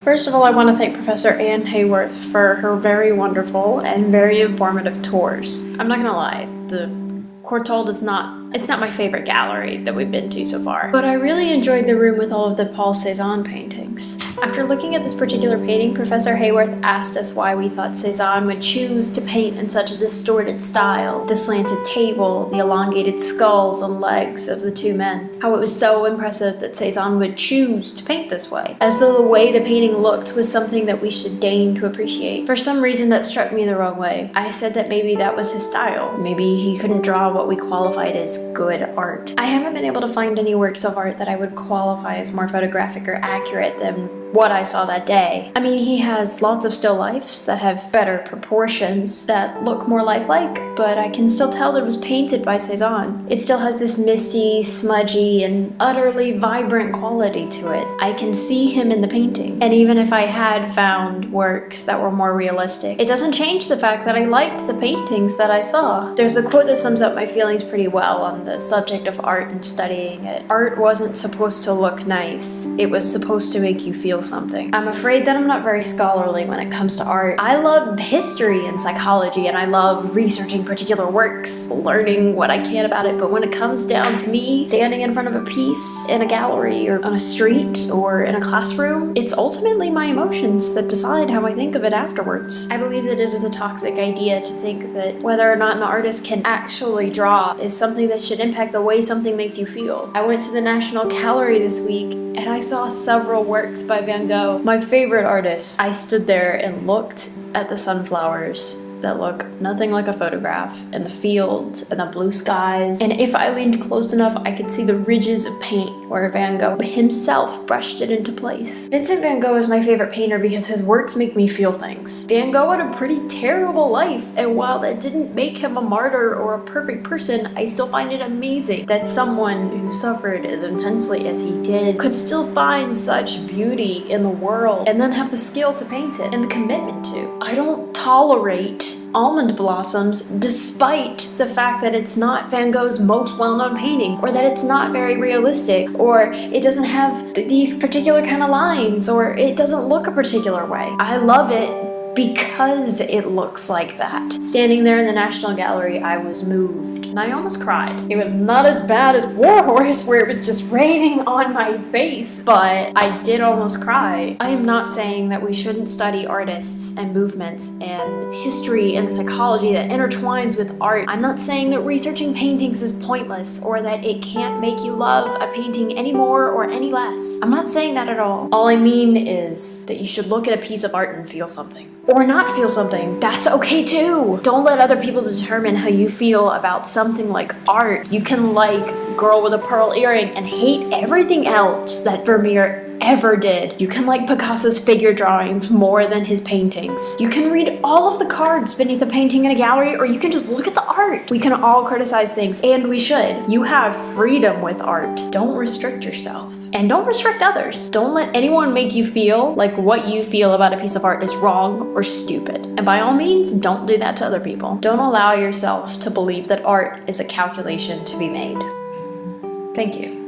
First of all, I want to thank Professor Anne Hayworth for her very wonderful and very informative tours. I'm not gonna lie, the Courtauld is it's not my favorite gallery that we've been to so far, but I really enjoyed the room with all of the Paul Cezanne paintings. After looking at this particular painting, Professor Hayworth asked us why we thought Cezanne would choose to paint in such a distorted style. The slanted table, the elongated skulls and legs of the two men. How it was so impressive that Cezanne would choose to paint this way, as though the way the painting looked was something that we should deign to appreciate. For some reason that struck me the wrong way. I said that maybe that was his style. Maybe he couldn't draw what we qualified as good art. I haven't been able to find any works of art that I would qualify as more photographic or accurate than what I saw that day. I mean, he has lots of still lifes that have better proportions, that look more lifelike, but I can still tell that it was painted by Cezanne. It still has this misty, smudgy, and utterly vibrant quality to it. I can see him in the painting. And even if I had found works that were more realistic, it doesn't change the fact that I liked the paintings that I saw. There's a quote that sums up my feelings pretty well on the subject of art and studying it. Art wasn't supposed to look nice. It was supposed to make you feel something. I'm afraid that I'm not very scholarly when it comes to art. I love history and psychology, and I love researching particular works, learning what I can about it, but when it comes down to me standing in front of a piece in a gallery or on a street or in a classroom, it's ultimately my emotions that decide how I think of it afterwards. I believe that it is a toxic idea to think that whether or not an artist can actually draw is something that should impact the way something makes you feel. I went to the National Gallery this week and I saw several works by Van Gogh, my favorite artist. I stood there and looked at the sunflowers that look nothing like a photograph, and the fields and the blue skies, and if I leaned close enough I could see the ridges of paint where Van Gogh himself brushed it into place. Vincent van Gogh is my favorite painter because his works make me feel things. Van Gogh had a pretty terrible life, and while that didn't make him a martyr or a perfect person, I still find it amazing that someone who suffered as intensely as he did could still find such beauty in the world and then have the skill to paint it and the commitment to. I don't tolerate almond blossoms despite the fact that it's not Van Gogh's most well-known painting, or that it's not very realistic, or it doesn't have these particular kind of lines, or it doesn't look a particular way. I love it because it looks like that. Standing there in the National Gallery, I was moved, and I almost cried. It was not as bad as Warhorse, where it was just raining on my face, but I did almost cry. I am not saying that we shouldn't study artists and movements and history and the psychology that intertwines with art. I'm not saying that researching paintings is pointless, or that it can't make you love a painting any more or any less. I'm not saying that at all. All I mean is that you should look at a piece of art and feel something. Or not feel something. That's okay too. Don't let other people determine how you feel about something like art. You can like Girl with a Pearl Earring and hate everything else that Vermeer ever did. You can like Picasso's figure drawings more than his paintings. You can read all of the cards beneath a painting in a gallery, or you can just look at the art. We can all criticize things, and we should. You have freedom with art. Don't restrict yourself. And don't restrict others. Don't let anyone make you feel like what you feel about a piece of art is wrong or stupid. And by all means, don't do that to other people. Don't allow yourself to believe that art is a calculation to be made. Thank you.